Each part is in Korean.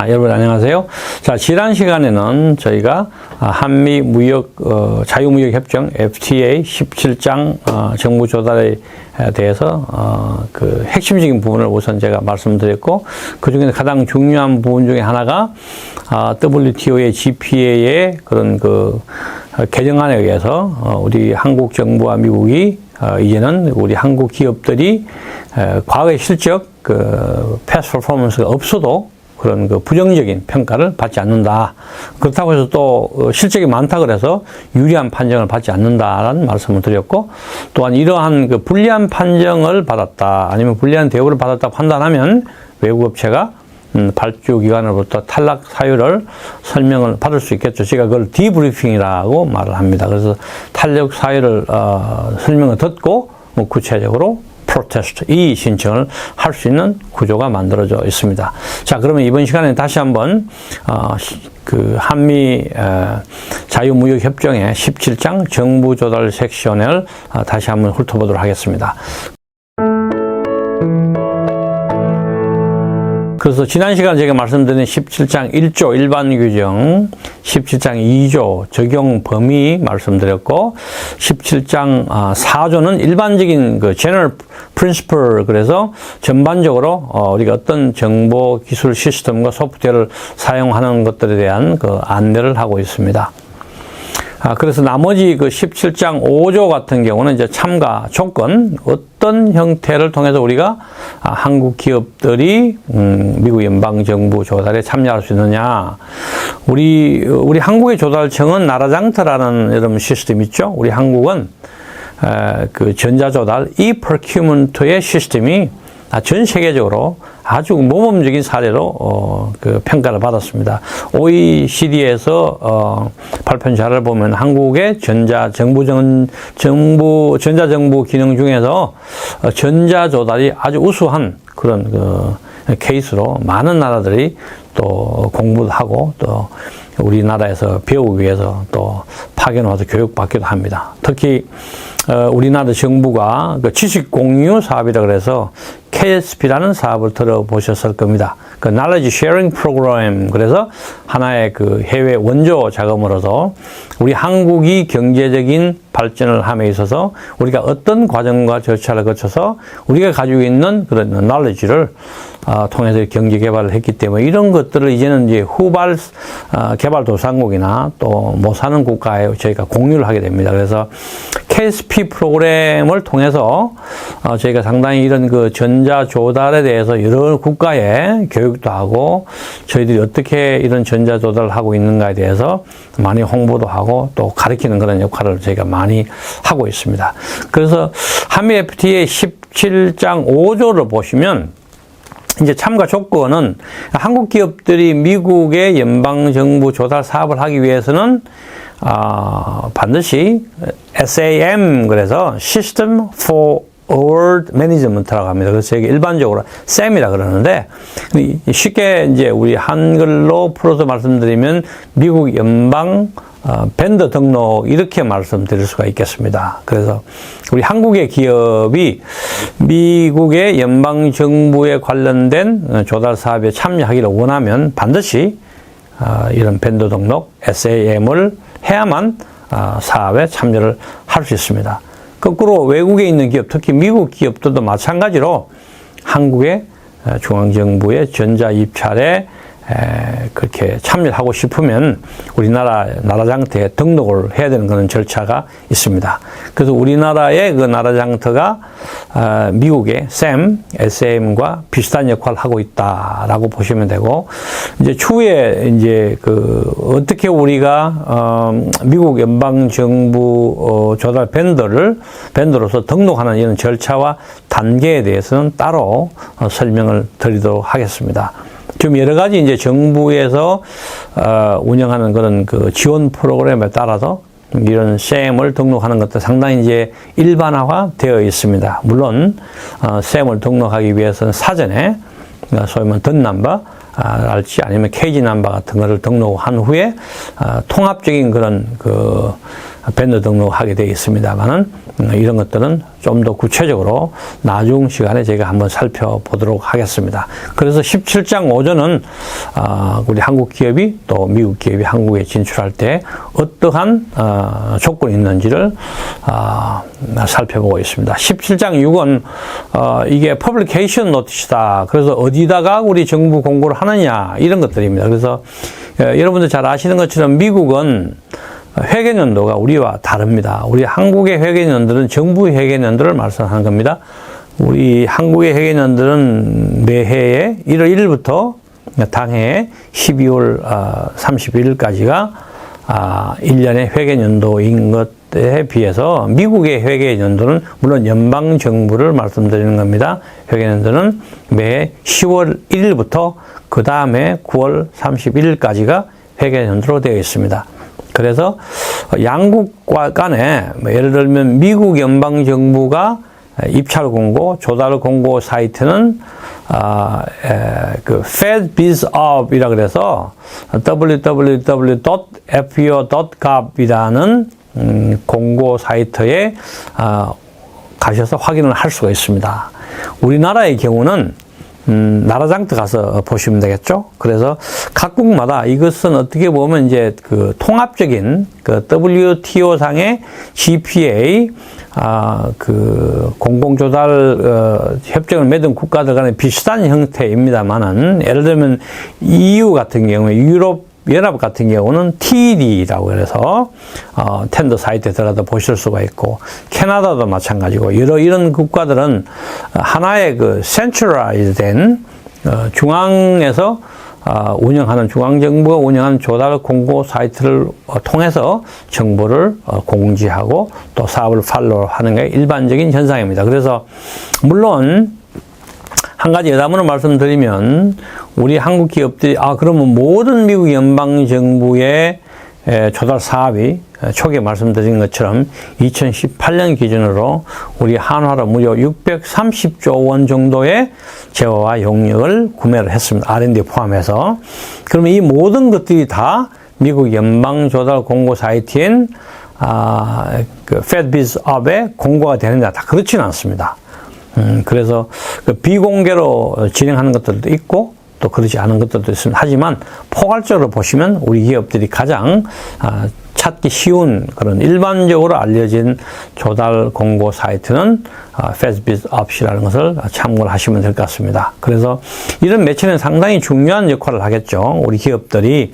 여러분 안녕하세요. 자, 지난 시간에는 저희가 한미 무역 자유무역 협정 FTA 17장 정부 조달에 대해서 그 핵심적인 부분을 우선 제가 말씀드렸고, 그 중에서 가장 중요한 부분 중에 하나가 WTO의 GPA의 그런 그 개정안에 의해서 우리 한국 정부와 미국이 이제는 우리 한국 기업들이 과거의 실적 그 패스트 퍼포먼스가 없어도 그런 그 부정적인 평가를 받지 않는다. 그렇다고 해서 또 실적이 많다 그래서 유리한 판정을 받지 않는다라는 말씀을 드렸고, 또한 이러한 그 불리한 판정을 받았다, 아니면 불리한 대우를 받았다고 판단하면 외국 업체가 발주기관으로부터 탈락 사유를 설명을 받을 수 있겠죠. 제가 그걸 디브리핑이라고 말을 합니다. 그래서 탄력 사유를 설명을 듣고 구체적으로 프로테스트, 이 신청을 할 수 있는 구조가 만들어져 있습니다. 자, 그러면 이번 시간에 다시 한번 그 한미 자유무역 협정의 17장 정부 조달 섹션을 다시 한번 훑어보도록 하겠습니다. 그래서 지난 시간에 제가 말씀드린 17장 1조 일반 규정, 17장 2조 적용 범위 말씀드렸고, 17장 4조는 일반적인 그 general principle, 그래서 전반적으로 우리가 어떤 정보 기술 시스템과 소프트웨어를 사용하는 것들에 대한 그 안내를 하고 있습니다. 그래서 나머지 그 17장 5조 같은 경우는 이제 참가 조건, 어떤 형태를 통해서 우리가 한국 기업들이 미국 연방정부 조달에 참여할 수 있느냐. 우리 한국의 조달청은 나라장터라는 이런 시스템이 있죠. 우리 한국은 그 전자조달 e-procurement의 시스템이 전 세계적으로 아주 모범적인 사례로 그 평가를 받았습니다. OECD에서 발표한 자료를 보면 한국의 전자정부 기능 중에서 전자조달이 아주 우수한 그런 그 케이스로 많은 나라들이 또 공부도 하고 또 우리나라에서 배우기 위해서 또 파견 와서 교육받기도 합니다. 특히 우리나라 정부가 그 지식 공유 사업이라 그래서 KSP라는 사업을 들어보셨을 겁니다. 그 Knowledge Sharing Program. 그래서 하나의 그 해외 원조 자금으로서 우리 한국이 경제적인 발전을 함에 있어서 우리가 어떤 과정과 절차를 거쳐서 우리가 가지고 있는 그런 knowledge를 통해서 경제 개발을 했기 때문에 이런 것들을 이제는 이제 후발 개발도상국이나 또 못 사는 국가에 저희가 공유를 하게 됩니다. 그래서 KSP 프로그램을 통해서 저희가 상당히 이런 그 전자 조달에 대해서 여러 국가에 교육도 하고 저희들이 어떻게 이런 전자 조달을 하고 있는가에 대해서 많이 홍보도 하고 또 가르치는 그런 역할을 저희가 많이 하고 있습니다. 그래서 한미 FTA 17장 5조를 보시면 이제 참가 조건은 한국 기업들이 미국의 연방정부 조달 사업을 하기 위해서는 반드시 SAM, 그래서 System for Award Management라고 합니다. 그래서 이게 일반적으로 SAM이라 그러는데, 쉽게 이제 우리 한글로 풀어서 말씀드리면 미국 연방 벤더 등록, 이렇게 말씀드릴 수가 있겠습니다. 그래서 우리 한국의 기업이 미국의 연방정부에 관련된 조달 사업에 참여하기를 원하면 반드시 이런 벤더 등록 SAM을 해야만 사업에 참여를 할 수 있습니다. 거꾸로 외국에 있는 기업, 특히 미국 기업들도 마찬가지로 한국의 중앙정부의 전자 입찰에 그렇게 참여를 하고 싶으면 우리나라 나라장터에 등록을 해야 되는 그런 절차가 있습니다. 그래서 우리나라의 그 나라장터가 미국의 SAM과 비슷한 역할을 하고 있다라고 보시면 되고, 이제 추후에 이제 그 어떻게 우리가 미국 연방정부 조달 벤더로서 등록하는 이런 절차와 단계에 대해서는 따로 설명을 드리도록 하겠습니다. 좀 여러 가지 이제 정부에서 운영하는 그런 그 지원 프로그램에 따라서 이런 SAM을 등록하는 것도 상당히 이제 일반화가 되어 있습니다. 물론 SAM을 등록하기 위해서는 사전에 소위 말하면 던 넘버 알지 아니면 KG 넘버 같은 거를 등록한 후에 통합적인 그런 그 벤더 등록하게 되어 있습니다만은 이런 것들은 좀 더 구체적으로 나중 시간에 저희가 한번 살펴보도록 하겠습니다. 그래서 17장 5조는 우리 한국 기업이 또 미국 기업이 한국에 진출할 때 어떠한 조건이 있는지를 살펴보고 있습니다. 17장 6은 이게 퍼블리케이션 노티스다. 그래서 어디다가 우리 정부 공고를 하느냐 이런 것들입니다. 그래서 여러분들 잘 아시는 것처럼 미국은 회계연도가 우리와 다릅니다. 우리 한국의 회계연도는 정부 회계연도를 말씀하는 겁니다. 우리 한국의 회계연도는 매해에 1월 1일부터 당해 12월 31일까지가 1년의 회계연도인 것에 비해서 미국의 회계연도는 물론 연방정부를 말씀드리는 겁니다. 회계연도는 매해 10월 1일부터 그 다음에 9월 31일까지가 회계연도로 되어 있습니다. 그래서 양국 간에 예를 들면 미국 연방정부가 입찰 공고, 조달 공고 사이트는 그 FedBizOp이라 그래서 www.feo.gov이라는 공고 사이트에 가셔서 확인을 할 수가 있습니다. 우리나라의 경우는 나라장터 가서 보시면 되겠죠. 그래서 각국마다 이것은 어떻게 보면 이제 그 통합적인 그 WTO상의 GPA 그 공공조달 협정을 맺은 국가들 간에 비슷한 형태입니다만은 예를 들면 EU 같은 경우에 유럽 연합 같은 경우는 TED라고 해서 텐더 사이트에 들어가서 보실 수가 있고 캐나다도 마찬가지고 이런 국가들은 하나의 그 센트럴라이즈된 중앙에서 운영하는 중앙정부가 운영하는 조달 공고 사이트를 통해서 정보를 공지하고 또 사업을 팔로우하는 게 일반적인 현상입니다. 그래서 물론 한 가지 여담으로 말씀드리면 우리 한국 기업들이 그러면 모든 미국 연방정부의 조달 사업이 초기에 말씀드린 것처럼 2018년 기준으로 우리 한화로 무려 630조 원 정도의 재화와 용역을 구매를 했습니다. R&D 포함해서. 그러면 이 모든 것들이 다 미국 연방 조달 공고 사이트인 그 FedBizOp에 공고가 되느냐, 다 그렇지는 않습니다. 그래서 그 비공개로 진행하는 것들도 있고 또 그렇지 않은 것들도 있습니다. 하지만 포괄적으로 보시면 우리 기업들이 가장 찾기 쉬운 그런 일반적으로 알려진 조달 공고 사이트는 FedBizOp이라는 것을 참고를 하시면 될 것 같습니다. 그래서 이런 매체는 상당히 중요한 역할을 하겠죠. 우리 기업들이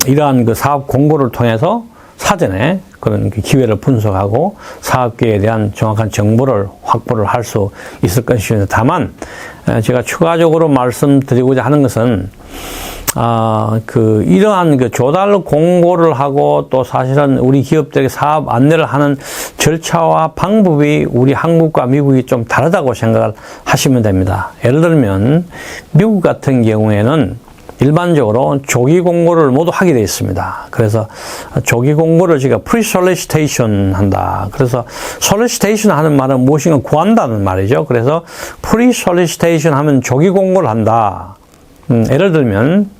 이러한 그 사업 공고를 통해서 사전에 그런 기회를 분석하고 사업계에 대한 정확한 정보를 확보를 할 수 있을 것입니다. 다만 제가 추가적으로 말씀드리고자 하는 것은 이러한 그 조달 공고를 하고 또 사실은 우리 기업들에게 사업 안내를 하는 절차와 방법이 우리 한국과 미국이 좀 다르다고 생각을 하시면 됩니다. 예를 들면 미국 같은 경우에는 일반적으로 조기 공고를 모두 하게 되어 있습니다. 그래서 조기 공고를 제가 pre-solicitation 한다. 그래서 solicitation 하는 말은 무엇인가 구한다는 말이죠. 그래서 pre-solicitation 하면 조기 공고를 한다. 예를 들면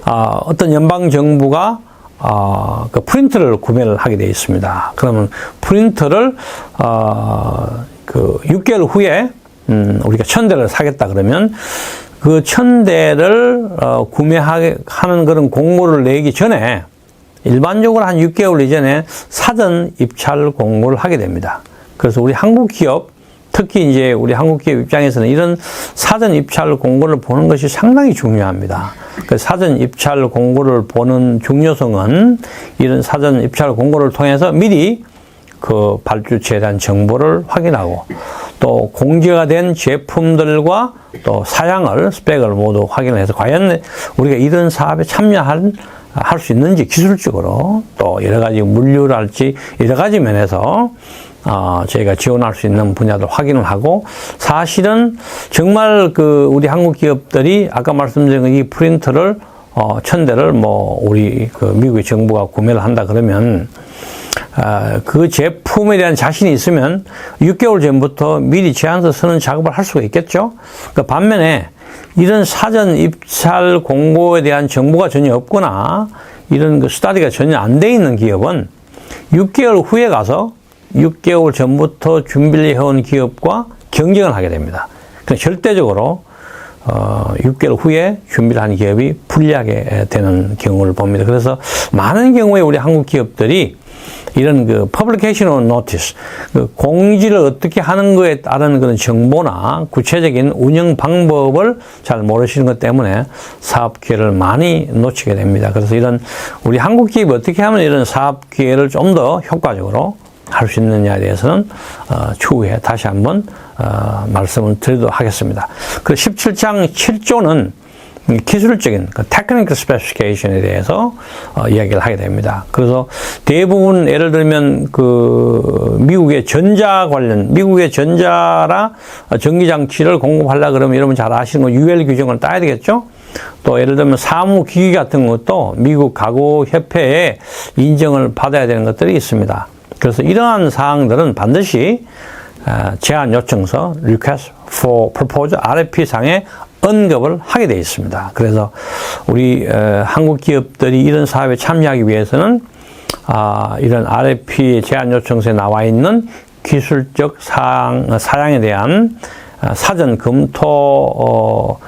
어떤 연방 정부가 그 프린터를 구매를 하게 되어 있습니다. 그러면 프린터를 그 6개월 후에 우리가 1000대를 사겠다 그러면 그 1000대를 구매하는 그런 공고를 내기 전에 일반적으로 한 6개월 이전에 사전 입찰 공고를 하게 됩니다. 그래서 우리 한국 기업, 특히 이제 우리 한국 기업 입장에서는 이런 사전 입찰 공고를 보는 것이 상당히 중요합니다. 그 사전 입찰 공고를 보는 중요성은 이런 사전 입찰 공고를 통해서 미리 그 발주처에 대한 정보를 확인하고 또 공개가 된 제품들과 또 사양을, 스펙을 모두 확인을 해서 과연 우리가 이런 사업에 참여할 수 있는지 기술적으로 또 여러 가지 물류랄지 여러 가지 면에서 저희가 지원할 수 있는 분야도 확인을 하고 사실은 정말 그 우리 한국 기업들이 아까 말씀드린 이 프린터를 1000대를 우리 그 미국의 정부가 구매를 한다 그러면 그 제품에 대한 자신이 있으면 6개월 전부터 미리 제안서 쓰는 작업을 할 수가 있겠죠. 그 반면에 이런 사전 입찰 공고에 대한 정보가 전혀 없거나 이런 그 스터디가 전혀 안 돼 있는 기업은 6개월 후에 가서 6개월 전부터 준비를 해온 기업과 경쟁을 하게 됩니다. 그러니까 절대적으로 6개월 후에 준비를 한 기업이 불리하게 되는 경우를 봅니다. 그래서 많은 경우에 우리 한국 기업들이 이런 그 publication notice, 그 공지를 어떻게 하는 거에 따른 그런 정보나 구체적인 운영 방법을 잘 모르시는 것 때문에 사업 기회를 많이 놓치게 됩니다. 그래서 이런 우리 한국 기업이 어떻게 하면 이런 사업 기회를 좀 더 효과적으로 할 수 있느냐에 대해서는 추후에 다시 한번 말씀을 드리도록 하겠습니다. 그 17장 7조는 기술적인 그 테크니컬 스페시피케이션에 대해서 이야기를 하게 됩니다. 그래서 대부분 예를 들면 그 미국의 전자 관련, 미국의 전자라 전기장치를 공급하려 그러면 여러분 잘 아시는 거 UL 규정을 따야 되겠죠? 또 예를 들면 사무기기 같은 것도 미국 가구협회에 인정을 받아야 되는 것들이 있습니다. 그래서 이러한 사항들은 반드시 제안 요청서 Request for Proposal RFP상에 언급을 하게 되어 있습니다. 그래서 우리 한국 기업들이 이런 사업에 참여하기 위해서는 이런 RFP 제안 요청서에 나와 있는 기술적 사양에 대한 사전 검토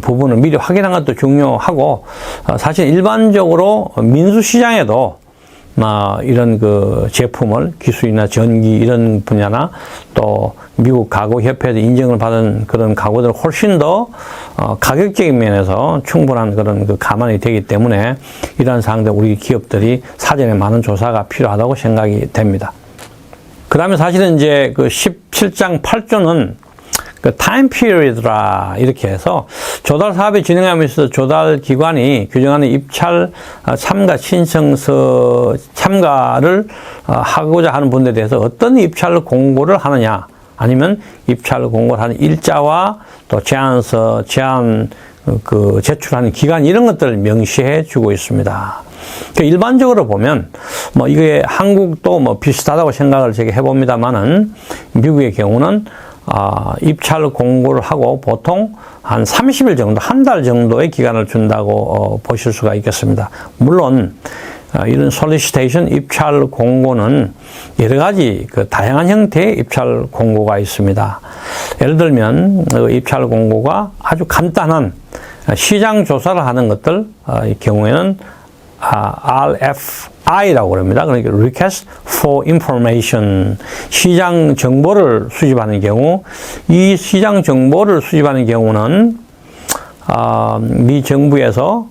부분을 미리 확인한 것도 중요하고 사실 일반적으로 민수시장에도 이런 그 제품을 기술이나 전기 이런 분야나 또 미국 가구협회에서 인정을 받은 그런 가구들 훨씬 더 가격적인 면에서 충분한 그런 그 감안이 되기 때문에 이러한 사항들 우리 기업들이 사전에 많은 조사가 필요하다고 생각이 됩니다. 그 다음에 사실은 이제 그 17장 8조는 그 타임 피리드라 이렇게 해서 조달 사업이 진행하면서 조달 기관이 규정하는 입찰 참가 신청서 참가를 하고자 하는 분들에 대해서 어떤 입찰 공고를 하느냐 아니면 입찰 공고를 하는 일자와 또 제안서 제안 그 제출하는 기간 이런 것들을 명시해 주고 있습니다. 일반적으로 보면 뭐 이게 한국도 뭐 비슷하다고 생각을 제가 해봅니다만은 미국의 경우는 입찰 공고를 하고 보통 한 30일 정도, 한 달 정도의 기간을 준다고 보실 수가 있겠습니다. 물론 이런 솔리시테이션 입찰 공고는 여러 가지 그 다양한 형태의 입찰 공고가 있습니다. 예를 들면 입찰 공고가 아주 간단한 시장 조사를 하는 것들 이 경우에는 RFI라고 그럽니다. 그러니까 Request for Information, 시장 정보를 수집하는 경우, 이 시장 정보를 수집하는 경우는 미 정부에서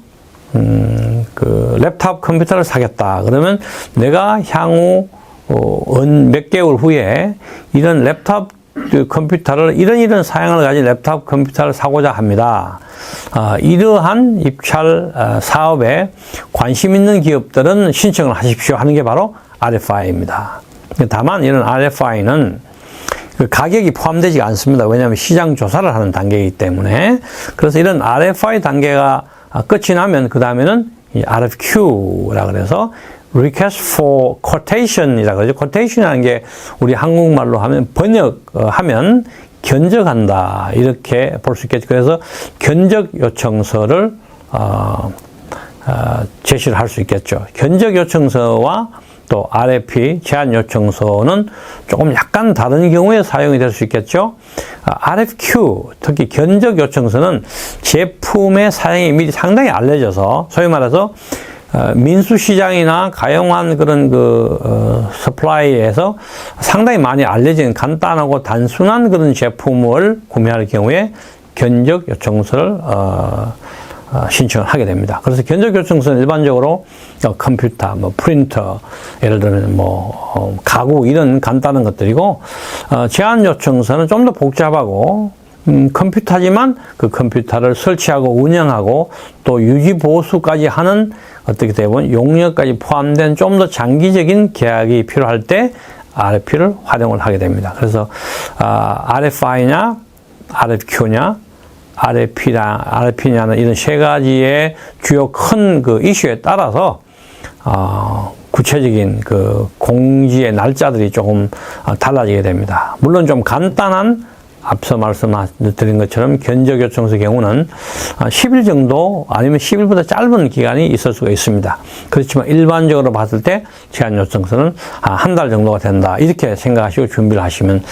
그 랩탑 컴퓨터를 사겠다. 그러면 내가 향후 몇 개월 후에 이런 랩탑 컴퓨터를 이런 사양을 가진 랩탑 컴퓨터를 사고자 합니다. 이러한 입찰 사업에 관심 있는 기업들은 신청을 하십시오 하는 게 바로 RFI입니다. 다만 이런 RFI는 그 가격이 포함되지 않습니다. 왜냐하면 시장 조사를 하는 단계이기 때문에. 그래서 이런 RFI 단계가 끝이 나면 그 다음에는 RFQ라 그래서 Request for Quotation이라고 그러죠. Quotation이라는 게 우리 한국말로 하면 번역하면 견적한다 이렇게 볼 수 있겠죠. 그래서 견적 요청서를 제시를 할 수 있겠죠. 견적 요청서와 또 RFP 제안 요청서는 조금 약간 다른 경우에 사용이 될 수 있겠죠. RFQ 특히 견적 요청서는 제품의 사양이 미리 상당히 알려져서 소위 말해서 민수시장이나 가용한 그런 서플라이에서 상당히 많이 알려진 간단하고 단순한 그런 제품을 구매할 경우에 견적 요청서를 신청을 하게 됩니다. 그래서 견적 요청서는 일반적으로 컴퓨터, 프린터, 예를 들면 가구 이런 간단한 것들이고 제안 요청서는 좀 더 복잡하고 컴퓨터지만 그 컴퓨터를 설치하고 운영하고 또 유지 보수까지 하는 어떻게 되면 용역까지 포함된 좀 더 장기적인 계약이 필요할 때 RFP를 활용을 하게 됩니다. 그래서 RFI냐 RFQ냐 RFP냐는 이런 세 가지의 주요 큰 그 이슈에 따라서 구체적인 그 공지의 날짜들이 조금 달라지게 됩니다. 물론 좀 간단한 앞서 말씀드린 것처럼 견적요청서의 경우는 10일 정도 아니면 10일보다 짧은 기간이 있을 수가 있습니다. 그렇지만 일반적으로 봤을 때 제한요청서는 한 달 정도가 된다. 이렇게 생각하시고 준비를 하시면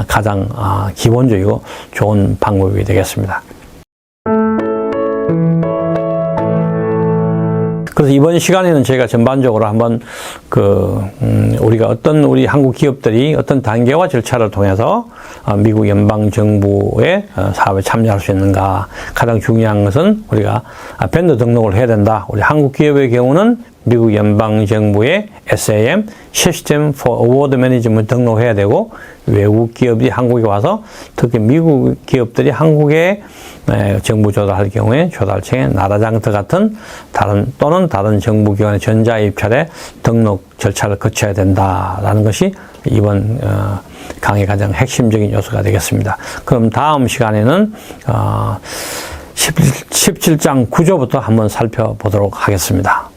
가장 기본적이고 좋은 방법이 되겠습니다. 그래서 이번 시간에는 저희가 전반적으로 한번 우리가 우리 한국 기업들이 어떤 단계와 절차를 통해서 미국 연방 정부의 사업에 참여할 수 있는가. 가장 중요한 것은 우리가 벤더 등록을 해야 된다. 우리 한국 기업의 경우는 미국 연방 정부의 SAM System for Award Management 등록해야 되고, 외국 기업이 한국에 와서 특히 미국 기업들이 한국에 정부 조달할 경우에 조달청의 나라장터 같은 다른 정부기관의 전자입찰에 등록 절차를 거쳐야 된다라는 것이 이번 강의 가장 핵심적인 요소가 되겠습니다. 그럼 다음 시간에는 17장 구조부터 한번 살펴보도록 하겠습니다.